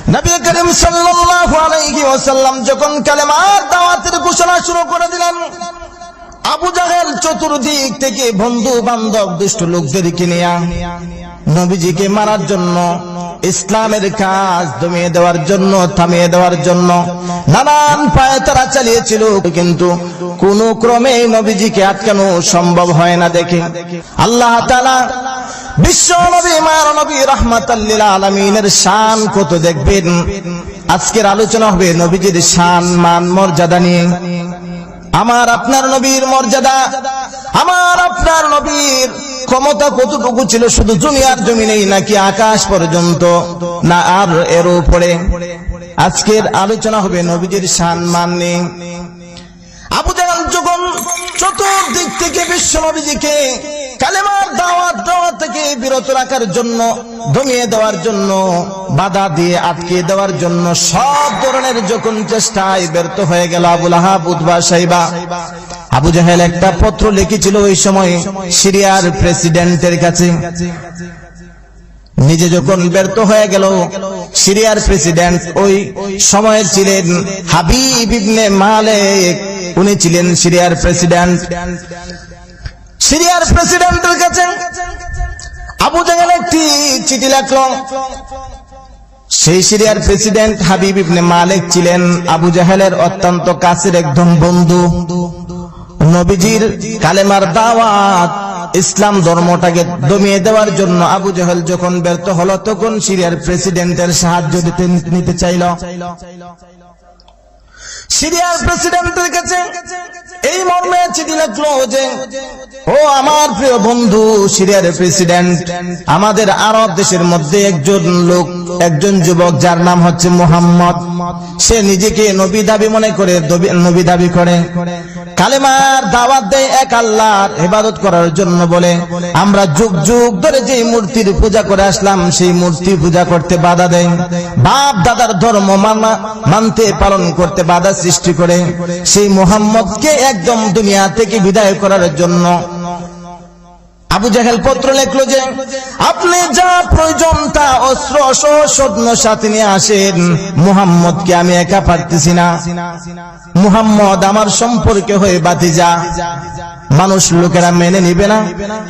নবী করিম সাল্লাল্লাহু আলাইহি ওয়াসাল্লাম যখন কালেমার দাওয়াতের ঘোষণা শুরু করে দিলেন, আবু জাহেল চতুর্দিক থেকে বন্ধু বান্ধব দুষ্ট লোকদেরকে নিয়ে নবীজিকে মারার জন্য, ইসলামের কাজ দমিয়ে দেওয়ার জন্য, থামিয়ে দেওয়ার জন্য নানান পায়ে তারা চালিয়েছিল, কিন্তু কোন ক্রমে নবীজিকে আটকানো সম্ভব হয় না। দেখে আল্লাহ তাআলা বিশ্ব নবী মার নবী রাহমাতাল লিল আলামিনের শান কত দেখবেন। আজকের আলোচনা হবে নবীজির শান, মান, মর্যাদা নিয়ে। আমার আপনার নবীর মর্যাদা, আমার আপনার নবীর ক্ষমতা কতটুকু ছিল, শুধু দুনিয়ার জমিনেই নাকি আকাশ পর্যন্ত, না আর এর উপরে? আজকের আলোচনা হবে নবীজির শান, মান নিয়ে। আবু জাহেল যখন চতুর্দিক থেকে বিশ্ব নবীজিকে কালেমার দাওয়াত থেকে বিরত রাখার জন্য, দমিয়ে দেওয়ার জন্য, বাধা দিয়ে আটকে দেওয়ার জন্য সব ধরনের যখন চেষ্টায় ব্যর্থ হয়ে গেল আবু লাহাব, উতবা, সাইবা, আবু জাহেল একটা পত্র লিখেছিল ওই সময় সিরিয়ার প্রেসিডেন্টের কাছে। নিজে যখন ব্যর্থ হয়ে গেল, সিরিয়ার প্রেসিডেন্ট ওই সময় ছিলেন হাবিব ইবনে মালেক, উনি ছিলেন সিরিয়ার প্রেসিডেন্ট। সিরিয়ার প্রেসিডেন্টের কাছে আবু জাহেল একটি চিঠি লিখল। সেই সিরিয়ার প্রেসিডেন্ট হাবিব ইবনে মালেক ছিলেন আবু জাহেলের অত্যন্ত কাছের একদম বন্ধু। নবীজির কালেমার দাওয়াত, ইসলাম ধর্মটাকে দমিয়ে দেওয়ার জন্য আবু জাহেল যখন ব্যর্থ হলো, তখন সিরিয়ার প্রেসিডেন্টের সাহায্য নিতে চাইল। সিরিয়ার প্রেসিডেন্টের কাছে এই মর্মে চিঠি লিখলো যে, ও আমার প্রিয় বন্ধু সিরিয়ার প্রেসিডেন্ট, আমাদের আরব দেশের মধ্যে একজন লোক, একজন যুবক যার নাম হচ্ছে মুহাম্মদ, সে নিজেকে নবী দাবি মনে করে, নবী দাবি করে, কালেমার দাওয়াত দেয় এক আল্লাহর ইবাদত করার জন্য বলে। আমরা যুগ যুগ ধরে যে মূর্তির পূজা করে আসলাম, সেই মূর্তি পূজা করতে বাধা দেয়, বাপ দাদার ধর্ম মানতে পালন করতে বাধা সৃষ্টি করে। সেই মুহাম্মদকে একদম দুনিয়া থেকে বিদায় করার জন্য আবু জাহেল পত্র লিখলো যে, আপনি যা প্রয়োজন তা অস্ত্র সহ সৈন্য সাথে নিয়ে আসেন, মুহাম্মদকে আমি একা পারতেছি না, মুহাম্মদ আমার সম্পর্কে হয়ে ভাতিজা, মানুষ লোকেরা মেনে নিবে না।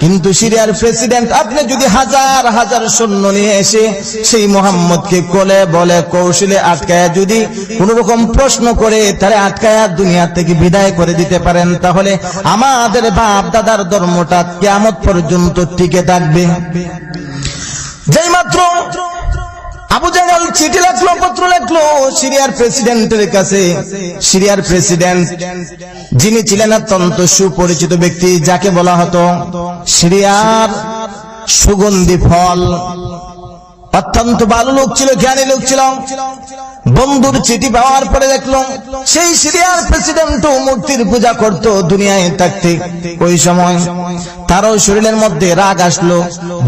কিন্তু সিরিয়ার প্রেসিডেন্ট, আপনি যদি হাজার হাজার সৈন্য নিয়ে এসে সেই মুহাম্মদকে কোলে বলে কৌশলে আটকায়া যদি কোন রকম প্রশ্ন করে তারে আটকায়া দুনিয়া থেকে বিদায় করে দিতে পারেন, তাহলে আমাদের বাপ দাদার ধর্মটা কিয়ামত পর্যন্ত টিকে থাকবে। যেই মাত্র আবু জাহেল চিঠি লিখলো, পত্র লিখলো সিরিয়ার প্রেসিডেন্টের কাছে, সিরিয়ার প্রেসিডেন্ট যিনি ছিলেন অত্যন্ত সুপরিচিত ব্যক্তি, যাকে বলা হতো সিরিয়ার সুগন্ধি ফল, অত্যন্ত ভালো লোক ছিল, জ্ঞানী লোক ছিল। বন্ধুর চিঠি পাওয়ার পরে দেখলো সেই সিরিয়ার প্রেসিডেন্টও মূর্তির পূজা করত দুনিয়ায় থাকতে। ওই সময় তারও শরীরের মধ্যে রাগ আসলো,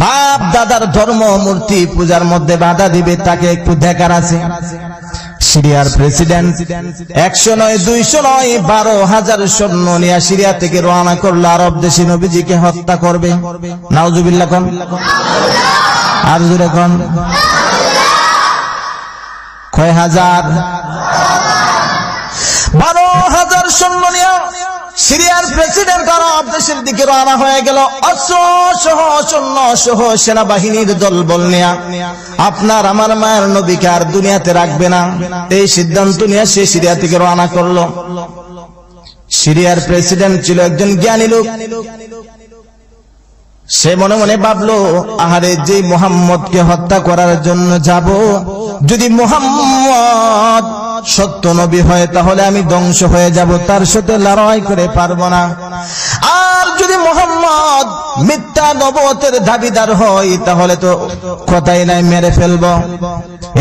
বাপ দাদার ধর্ম মূর্তি পূজার মধ্যে বাধা দিবে, তাকে একটু দেখার আছে। সিরিয়ার প্রেসিডেন্ট 100 নয় 200 নয় 12,000 সৈন্য নিয়ে সিরিয়া থেকে রওনা করলো আরব দেশে নবীজিকে হত্যা করবে। নাউজুবিল্লাহ কোন, আর জোরে কোন, কয় হাজার? 12,000 সৈন্য নিয়ে সিরিয়ার প্রেসিডেন্ট আরব দেশের দিকে রওনা হয়ে গেল, অস্ত্র সহ সৈন্য সহ সেনাবাহিনীর দলবল নিয়ে। আপনার আমার মায়ের নবীকে আর দুনিয়াতে রাখবে না, এই সিদ্ধান্ত নিয়ে সে সিরিয়া থেকে রওনা করলো। সিরিয়ার প্রেসিডেন্ট ছিল একজন জ্ঞানী লোক। সে মনে মনে ভাবলো, আহারে যে মুহাম্মদকে হত্যা করার জন্য যাব, যদি মুহাম্মদ সত্য নবী হয় তাহলে আমি ধ্বংস হয়ে যাব, তার সাথে লড়াই করে পারবো না। আর যদি মুহাম্মদ মিথ্যা নবুয়তের দাবিদার হয় তাহলে তো কথাই নাই, মেরে ফেলবো।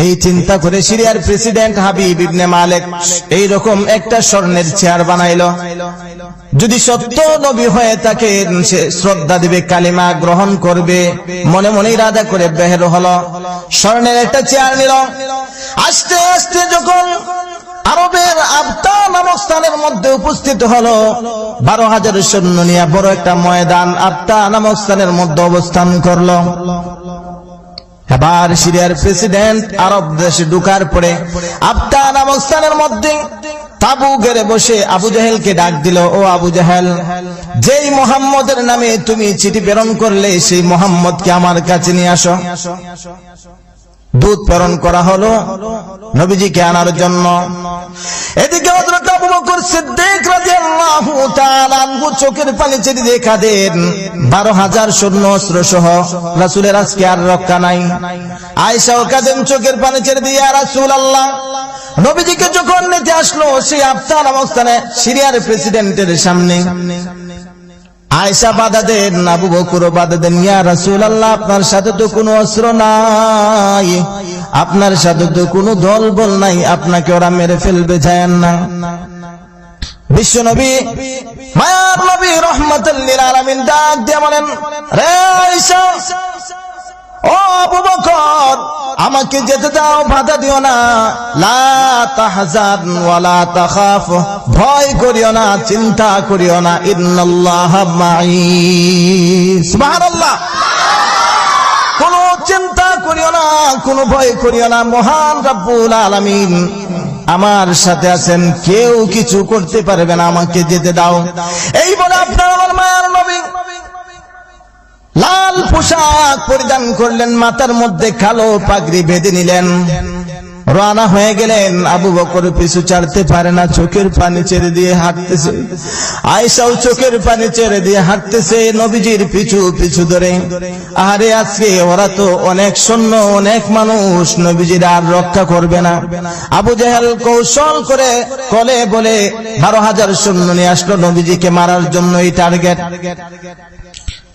এই চিন্তা করে সিরিয়ার প্রেসিডেন্ট হাবিব ইবনে মালেক এইরকম একটা স্বর্ণের চেয়ার বানাইলো। যদি সত্য নবী হয়ে থাকে সে শ্রদ্ধা দিবে, কালিমা গ্রহণ করবে, মনে মনে ইরাদা করে বের হলো, স্বর্ণের একটা চেয়ার নিল। আস্তে আস্তে যখন আরবের আবতা নামক স্থানের মধ্যে উপস্থিত হলো, 12,000 সৈন্য নিয়ে বড় একটা ময়দান আবতা নামক স্থানের মধ্যে অবস্থান করলো। এবার সিরিয়ার প্রেসিডেন্ট আরব দেশে ঢুকার পরে আফগান নামক স্থানের মধ্যে তাবু গেড়ে বসে আবু জাহেলকে ডাক দিল, ও আবু জাহেল, যেই মুহাম্মদের নামে তুমি চিঠি প্রেরণ করলে সেই মুহাম্মদকে আমার কাছে নিয়ে আসো। দূত প্রেরণ করা হলো নবীজিকে আনার জন্য। এদিকে হযরত আবু বকর সিদ্দিক রাদিয়াল্লাহু তাআলা আনহু চোখের পানি ছেড়ে দিয়ে কাঁদেন, 12,000 সৈন্য অস্ত্র সহ রাসূলের আজকে আর রক্ষা নাই। আয়েশাও কাঁদেন চোখের পানি ছেড়ে দিয়ে, ইয়া রাসূলুল্লাহ, নবীজিকে যখন নিতে আসলো সেই আফগান অবস্থানে সিরিয়ার প্রেসিডেন্টের সামনে, আয়েশা বাধা দেন, আবু বকরও বাধা দেন, ইয়া রাসূলুল্লাহ, আপনার সাথে তো কোনো অস্ত্র নাই, আপনার সাথে তো কোনো দলবল নাই, আপনাকে ওরা মেরে ফেলবে, যায়েন না। বিশ্ব নবী, মায়ার নবী রাহমাতুল লিল আলামিন ডাক দিয়ে বলেন, রে আয়েশা, ও আবু বকর, আমাকে যেতে দাও, বাধা দিও না। লা তাহজান ওয়ালা তাখাফ, ভয় করিও না, চিন্তা করিও না, ইন্নাল্লাহা মাই। সুবহানাল্লাহ। কোনো চিন্তা করিও না, কোনো ভয় করিও না, মহান রব্বুল আলামিন আমার সাথে আছেন, কেউ কিছু করতে পারবে না, আমাকে যেতে দাও। এই বলে আপনার আমার মায়ার নবী লাল পোশাক পরিধান করলেন, মাথার মধ্যে কালো পাগড়ি বেঁধে নিলেন, রওনা হয়ে গেলেন। আবু বকর পিছু ছাড়তে পারে না, চোখের পানি ছেড়ে দিয়ে হাঁটতেছে। আয়েশাও চোখের পানি ছেড়ে দিয়ে হাঁটতেছে নবীজির পিছু পিছু ধরে। আরে আজকে ওরা তো অনেক সৈন্য, অনেক মানুষ, নবীজির আর রক্ষা করবে না। আবু জাহেল কৌশল করে কলে বলে 12,000 সৈন্য নিয়ে আসলো নবীজিকে মারার জন্য। এই টার্গেট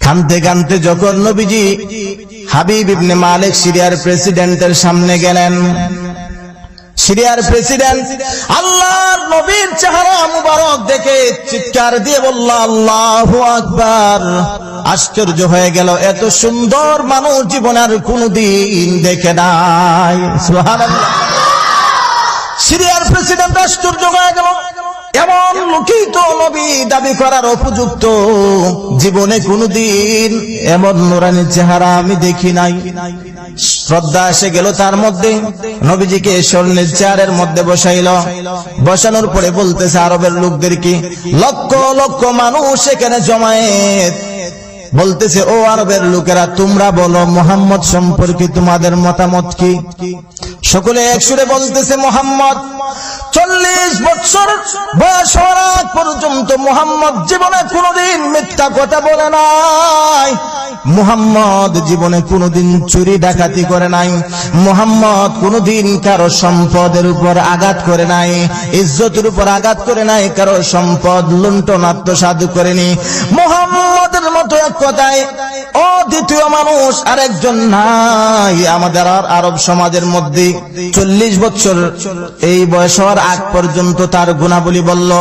কানতে কানতে যখন নবীজি হাবিব ইবনে মালিক সিরিয়ার প্রেসিডেন্টের সামনে গেলেন, সিরিয়ার প্রেসিডেন্ট আল্লাহর নবীর চেহারা মুবারক দেখে চিৎকার দিয়ে বলল, আল্লাহু আকবার। আশ্চর্য হয়ে গেল, এত সুন্দর মানুষ জীবনে আর কোনদিন দেখে নাই। সুবহানাল্লাহ। সিরিয়ার প্রেসিডেন্ট আশ্চর্য হয়ে গেল, এমন লোকই তো নবী দাবি করার উপযুক্ত, জীবনে কোনদিন এমন নুরানি চেহারা আমি দেখি নাই। শ্রদ্ধা এসে গেল তার মধ্যে, নবীজিকে স্বর্ণের চেয়ারের মধ্যে বসাইল। বসানোর পরে বলতেছে আরবের লোকদেরকে, লক্ষ লক্ষ মানুষ এখানে জমায়েত, বলতেছে, ও আরবের লোকেরা, তোমরা বলো মুহাম্মদ সম্পর্কে তোমাদের মতামত কি? সকলে একসুরে বলতেছে, মুহাম্মদ 40 বছর বয়স হওয়ার আগ পর্যন্ত মুহাম্মদ জীবনে কোনদিন মিথ্যা কথা বলে নাই, মুহাম্মদ জীবনে কোনদিন চুরি ডাকাতি করে নাই, মুহাম্মদ কোনদিন কারো সম্পদের উপর আঘাত করে নাই, ইজ্জতের উপর আঘাত করে নাই, কারো সম্পদ লুণ্ঠন আত্মসাৎ করেনি। মুহাম্মদের মতো এক কথায় অদ্বিতীয় মানুষ আরেকজন নাই আমাদের আরব সমাজের মধ্যে। 40 বছর এই বয়স হওয়ার আগ পর্যন্ত তার গুণাবলী বলল।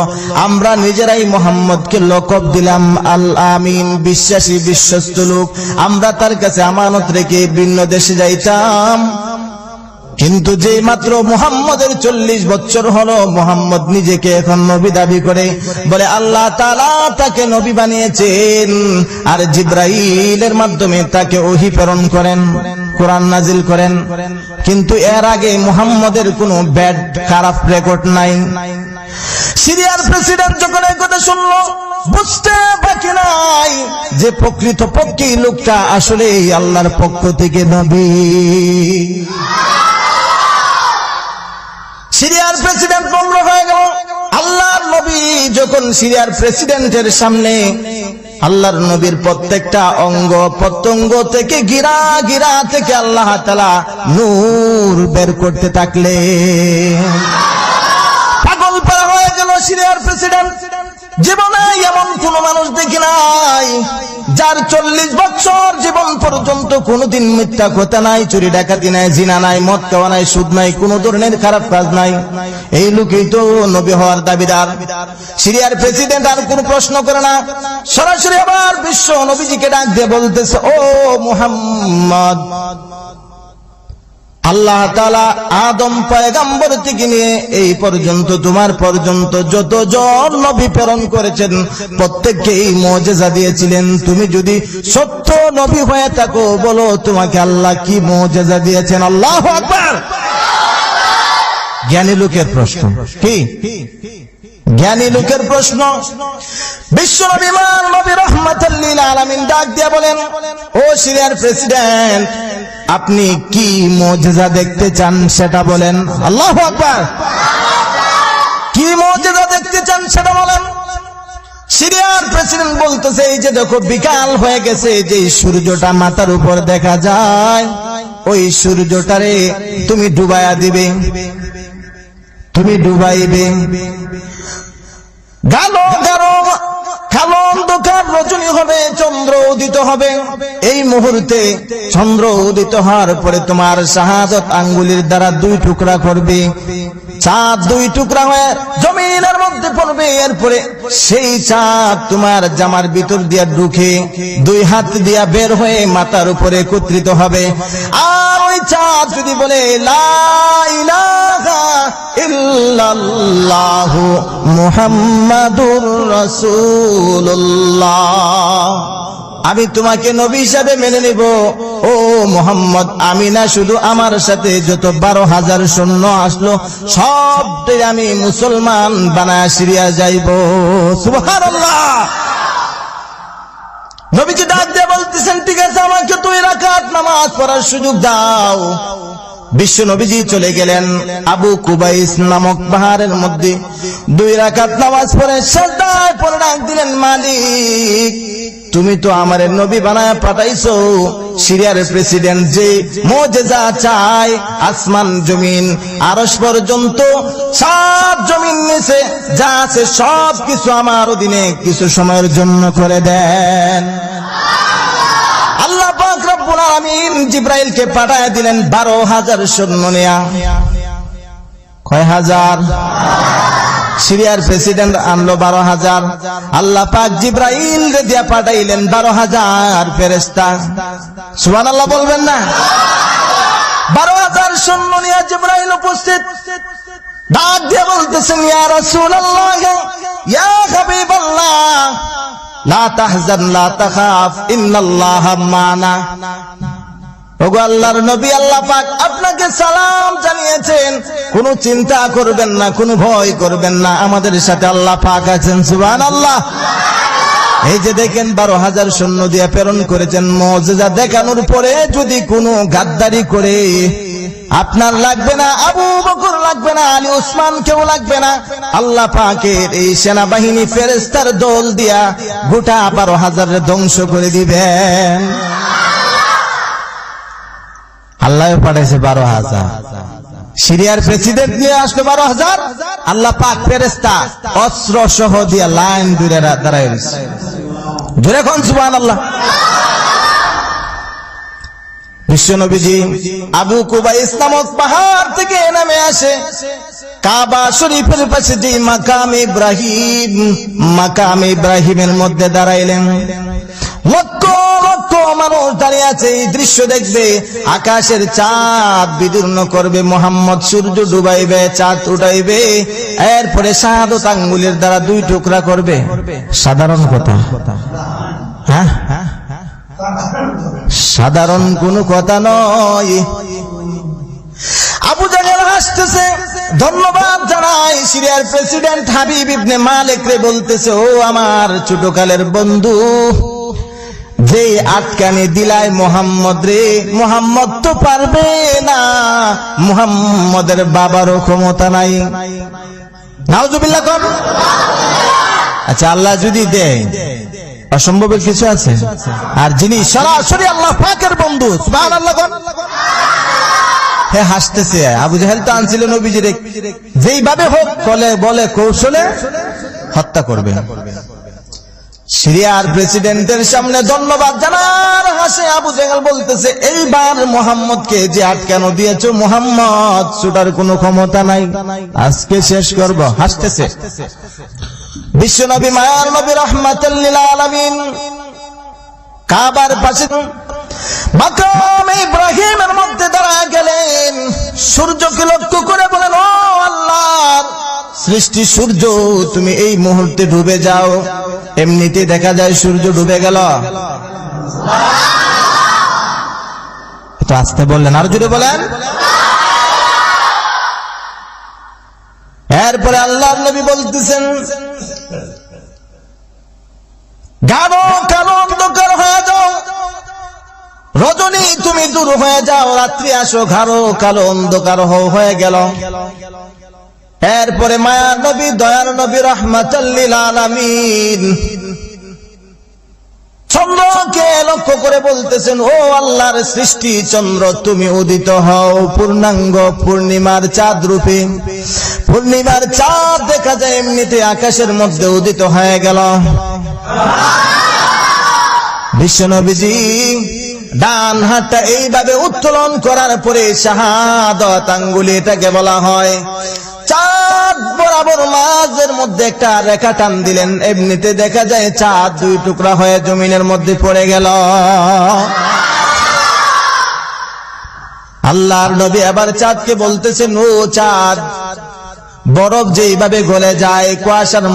আমরা নিজেরাই মুহাম্মদকে লকব দিলাম আল আমিন, বিশ্বাসী বিশ্বস্ত লোক। আমরা তার কাছে আমানত রেখে ভিন্ন দেশে যাইতাম, কিন্তু যে মাত্র মুহাম্মদের 40 বছর হলো, মুহাম্মদ নিজেকে এখন নবী দাবি করে, বলে আল্লাহ তাআলা তাকে নবী বানিয়েছেন আর জিবরাইলের মাধ্যমে তাকে ওহী প্রেরণ করেন, কোরআন নাজিল করেন। কিন্তু এর আগে মুহাম্মদের কোনো ব্যাড খারাপ রেকর্ড নাই। সিরিয়ার প্রেসিডেন্ট যখন এই কথা শুনল, বুঝতে বাকি নাই যে প্রকৃত পক্ষে লোকটা আসলে আল্লাহর পক্ষ থেকে নবী। সিরিয়ার প্রেসিডেন্ট নম্র হয়ে গেল। আল্লাহর নবী যখন সিরিয়ার প্রেসিডেন্টের সামনে আল্লাহর নবীর প্রত্যেকটা অঙ্গ প্রত্যঙ্গ থেকে গিরা গিরা থেকে আল্লাহ তাআলা নূর বের করতে থাকলেন। পাগল পারা হয়ে গেল সিরিয়ার প্রেসিডেন্ট। জীবনে এমন কোন মানুষ দেখি নাই যার 40 বছর জীবন পর্যন্ত কোনদিন মিথ্যা কথা নাই, চুরি ডাকাতি নাই, জিনা নাই, মদ খাওয়া নাই, সুদ নাই, কোন ধরনের খারাপ কাজ নাই। এই লোকই তো নবী হওয়ার দাবিদার। সিরিয়ার প্রেসিডেন্ট আর কোন প্রশ্ন করে না, সরাসরি আবার বিশ্ব নবীজিকে ডাক দিয়ে বলতেছে, ও মুহাম্মদ, আল্লাহ তাআলা আদম পয়গম্বর থেকে নিয়ে এই পর্যন্ত তোমার পর্যন্ত যতজন নবী প্রেরণ করেছেন প্রত্যেককে এই মুজিজা দিয়েছিলেন। তুমি যদি সত্য নবী হয়ে থাকো বলো তোমাকে আল্লাহ কি মুজিজা দিয়েছেন? আল্লাহু আকবার। জ্ঞানী লোকের প্রশ্ন কি? জ্ঞানী লোকের প্রশ্ন। বিশ্বনবী নবী রাহমাতুল লিল আলামিন ডাক দিয়ে বলেন, ও সিরিয়ার প্রেসিডেন্ট, আপনি কি মুজিজা দেখতে চান সেটা বলেন। আল্লাহু আকবার। কি মুজিজা দেখতে চান সেটা বলেন। সিরিয়ার প্রেসিডেন্ট বলতেছে, এই যে দেখো বিকাল হয়ে গেছে, যে সূর্যটা মাথার উপর দেখা যায়, ওই সূর্যটারে তুমি ডুবাইয়া দিবে, তুমি ডুবাইবে। গালো গালো কালো অন্ধকার রজনী হবে, চন্দ্র উদিত হবে। এই মুহূর্তে চন্দ্র উদিত হওয়ার পরে তোমার শাহাদত আঙ্গুলের দ্বারা 2 টুকরা করবে, চাঁদ 2 টুকরা হয়ে জমিনের মধ্যে পড়বে। এরপরে সেই চাঁদ তোমার জামার ভিতর দিয়া ঢুকে 2 হাত দিয়া বের হয়ে মাথার উপরে একত্রিত হবে। আর ওই চাঁদ যদি বলে লা ইলাহা ইল্লাল্লাহু মুহাম্মাদুর রাসূলুল্লাহ, আমি তোমাকে নবী হিসাবে মেনে নিব। ও মুহাম্মদ, আমি না শুধু আমার সাথে যত 12,000 সৈন্য আসলো সবটাই আমি মুসলমান বানায় সিরিয়া যাইব। সুবহানাল্লাহ। নবীজি ডাক দিয়ে বলতেছেন, ঠিক আছে আমাকে 2 রাকাত নামাজ পড়ার সুযোগ দাও। বিশ্ব নবীজি চলে গেলেন আবু কুবাইস নামক পাহাড়ের মধ্যে, 2 রাকাত নামাজ পড়ে সাজদায় পড়ে ডাক দিলেন, মালিক তুমি তো আমারে নবী বানায় পাঠাইছো। সিরিয়ার প্রেসিডেন্ট যে মুজিজা চায়, আসমান জমিন আরশ পর্যন্ত 7 জমিন নিচে যা আছে সব কিছু আমার অধীনে কিছু সময়ের জন্য করে দেন। আল্লাহ পাক রব্বুল আলামিন জিবরাইলকে পাঠায় দিলেন 12,000 সৈন্য নিয়া। কয় হাজার? সিরিয়ার প্রেসিডেন্ট আনলো 12,000। আল্লাহ পাক জিবরাইল রে দিয়া পাঠাইলেন 12,000 ফেরেশতা। সুবহানাল্লাহ বলবেন না? 12,000 সৈন্য নিয়ে জিবরাইল উপস্থিত। ডাক দিয়ে বলতেছেন, ইয়া রাসূলুল্লাহ, ইয়া হাবিবাল্লাহ, লা তাহজান লা তাখাফ ইন্নাল্লাহা মা'না। ওগো আল্লাহর নবী, আল্লাহ পাক আপনাকে সালাম জানিয়েছেন, কোনো চিন্তা করবেন না, কোনো ভয় করবেন না, আমাদের সাথে আল্লাহ পাক আছেন। সুবহানাল্লাহ। এই যে দেখেন 12,000 সৈন্য দিয়ে প্রেরণ করেছেন, মুজিজা দেখানোর পরে যদি কোনো গাদ্দারি করে আপনার লাগবে না, আবু বকর লাগবে না, আলী উসমান কেউ লাগবে না। আল্লাহ পাকের এই সেনাবাহিনী ফেরেশতার দল দিয়া গোটা 12,000 ধ্বংস করে দিবেন। আল্লাহ পাঠাইছে 12,000। সিরিয়ার প্রেসিডেন্ট নিয়ে আসলো 12,000। আল্লাহ পাক ফেরেশতা অস্ত্র সহ দিয়া লাইন ধরে দাঁড়ায় রয়েছে। জোরে কোন সুবহানাল্লাহ। বিশ্বনবীজি আবু কুবাইস নামক পাহাড় থেকে নেমে আসে, কাবা শরীফের পাশে যে মাকাম ইব্রাহিমের মধ্যে দাঁড়াইলেন। লক্ষ লক্ষ মানুষ দাঁড়িয়ে আছে, এই দৃশ্য দেখবে। আকাশের চাঁদ বিদীর্ণ করবে, মুহাম্মদ সূর্য ডুবাইবে, চাঁদ উঠাইবে, এরপরে শাহাদত আঙ্গুলের দ্বারা 2 টুকরা করবে। সাধারণ কথা? হ্যাঁ, সাধারণ কোনো কথা নয়। আবু জাহেল হাসতেছে, ধন্যবাদ জানাই সিরিয়ার প্রেসিডেন্ট হাবিব ইবনে মালিক রে, বলতেছে, ও আমার ছোটকালের বন্ধু, যে আটকানি দিলায় মোহাম্মদ রে, মোহাম্মদ তো পারবে না, মোহাম্মদের বাবারও ক্ষমতা নাই। নাউজুবিল্লাহ কোন? আচ্ছা, আল্লাহ যদি দেয়, অসম্ভবের কিছু আছে? আর যিনি সরাসরি আল্লাহ পাকের বন্ধু, সুবহানাল্লাহ কোন? হে হাসতেছে, আবু জাহেল তো আনছিল নবীজির যেইভাবে হোক বলে কৌশলে হত্যা করবে। সিরিয়ার প্রেসিডেন্টের সামনে ধন্যবাদ জানার হাসে আবু জাহেল বলতেছে, এইবার মুহাম্মদকে যে আটকানো দিয়েছো, মুহাম্মদ ছুটার কোনো ক্ষমতা নাই, আজকে শেষ করব। হাসতেছে। বিশ্বনবী মায়ার নবী রাহমাতুল লিল আলামিন কাবার পাশে মাকাম ইব্রাহিমের মধ্যে দাঁড়ায় গেলেন, সূর্যকে লক্ষ্য করে বলেন, ও আল্লাহর সৃষ্টি সূর্য, তুমি এই মুহূর্তে ডুবে যাও। এমনিতে দেখা যায় সূর্য ডুবে গেল। একটু আস্তে বললেন, আর জোরে বলেন। এরপরে আল্লাহর নবী বলতেছেন, গাঢ় কালো অন্ধকার হয়ে যাও, রজনী তুমি দূর হয়ে যাও, রাত্রি আসো, গাঢ় কালো অন্ধকার হয়ে গেল। এরপরে মায়ার নবী, দয়ার নবী, রাহমাতাল লিল আলামিন চন্দ্রকে লক্ষ্য করে বলতেছেন, ও আল্লাহর সৃষ্টি চন্দ্র, তুমি উদিত হও পূর্ণাঙ্গ পূর্ণিমার চাঁদ রূপে। পূর্ণিমার চাঁদ দেখা যায় এমনিতে আকাশের মধ্যে উদিত হয়ে গেল। বিশ্বনবীজি ডান হাতটা এইভাবে উত্তোলন করার পরে শাহাদাত আঙ্গুলি, এটাকে বলা হয়, চাঁদ বরাবর মাঝের মধ্যে একটা রেখা টান দিলেন। এমনিতে দেখা যায় চাঁদ দুই টুকরা হয়ে জমিনের মধ্যে পড়ে গেল। আল্লাহর নবী আবার চাঁদকে বলতেছেন, ও চাঁদ, বরফ যেইভাবে গলে যায় কুয়াশার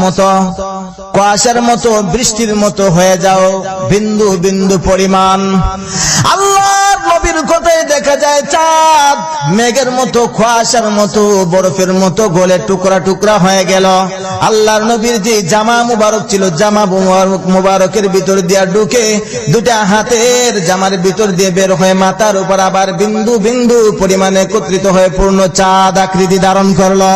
মতো বৃষ্টির মতো হয়ে যাও, বিন্দু বিন্দু পরিমাণ। আল্লাহর নবীর কথায় দেখা যায় চাঁদ মেঘের মতো, কুয়াশার মতো, বরফের মতো গলে টুকরা টুকরা হয়ে গেল। আল্লাহর নবীর যে জামা মুবারক ছিল, জামা মুবারকের ভিতর দিয়া ঢুকে দুটা হাতের জামার ভিতর দিয়ে বের হয়ে মাথার উপর আবার বিন্দু বিন্দু পরিমাণে একত্রিত হয়ে পূর্ণ চাঁদ আকৃতি ধারণ করলো।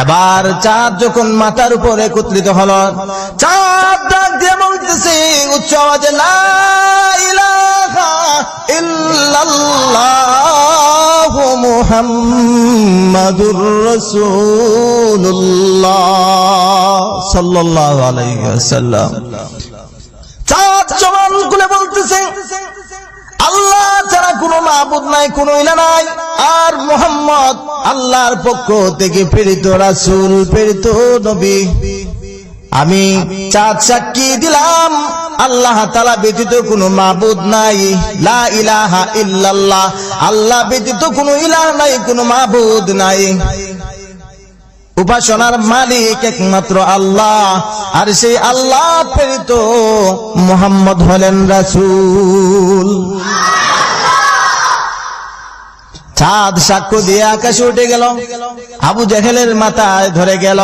এবার চাঁদ যখন মাথার উপর একত্রিত হলো, চাঁদ ডাক দিয়ে বলতেছে উচ্চ আওয়াজে, লা ইলাহা ইল্লাল্লাহু মুহাম্মাদুর রাসূলুল্লাহ সাল্লাল্লাহু আলাইহি ওয়াসাল্লাম। চাঁদ জবান খুলে বলতেছে, আল্লাহ ছাড়া কোনো মাবুদ নাই, কোনো ইলাহ নাই, আর মুহাম্মদ আল্লাহর পক্ষ থেকে প্রেরিত রাসূল, প্রেরিত নবী। আমি চাঁদ সাক্ষী দিলাম, আল্লাহ তাআলা ব্যতীত কোনো মাবুদ নাই, লা ইলাহা ইল্লাল্লাহ, আল্লাহ ব্যতীত কোনো ইলাহ নাই, কোনো মাবুদ নাই। উপাসনার মালিক একমাত্র আল্লাহ, আর সেই আল্লাহ প্রেরিত মুহাম্মদ হলেন রাসূল। চাঁদ সাক্ষ্য দিয়ে আকাশে উঠে গেল, আবু জাহেলের মাথায় ধরে গেল।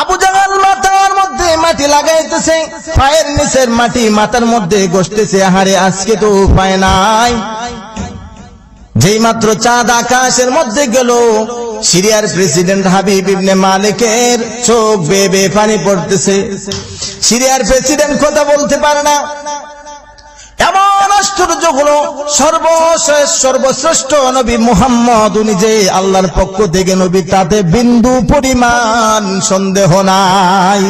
আবু জাহেল মাথার মধ্যে মাটি লাগাইতেছে, পায়ের নিচের মাটি মাথার মধ্যে ঘষতেছে। আহারে, আজকে তো উপায় নাই। যেই মাত্র চাঁদ আকাশের মধ্যে গেল, সিরিয়ার প্রেসিডেন্ট হাবিব ইবনে মালিকের চোখ বেয়ে বেয়ে পানি পড়তেছে। সিরিয়ার প্রেসিডেন্ট কথা বলতে পারে না। এমন আশ্চর্য হলো, সর্বশেষ সর্বশ্রেষ্ঠ নবী মুহাম্মদ, উনি যে আল্লাহর পক্ষ থেকে নবী, তাতে বিন্দু পরিমাণ সন্দেহ নাই।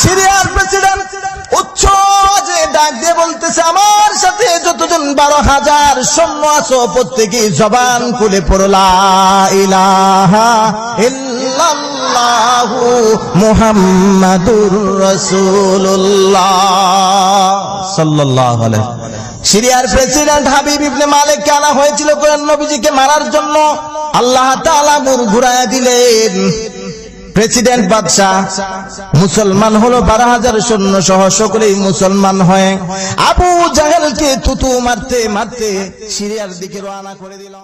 সিরিয়ার প্রেসিডেন্ট উচ্চ যে ডাক দিয়ে বলতেছে, আমার সাথে যতজন 12,000 সৈন্য আছো, প্রত্যেকে জবান খুলে পড়ো, লা ইলাহা ইল্লাল্লাহু মুহাম্মাদুর রাসূলুল্লাহ সাল্লাল্লাহু আলাইহি। সিরিয়ার প্রেসিডেন্ট হাবিব ইবনে মালিককে আনা হয়েছিল নবীজিকে মারার জন্য। আল্লাহ তাআলা মুখ ঘুরায়া দিলেন। প্রেসিডেন্ট বাদশাহ মুসলমান হলো, 12,000 সৈন্য সহ সকলেই মুসলমান হয়। আবু জাহেলকে থুতু মারতে মারতে সিরিয়ার দিকে রওনা করে দিল।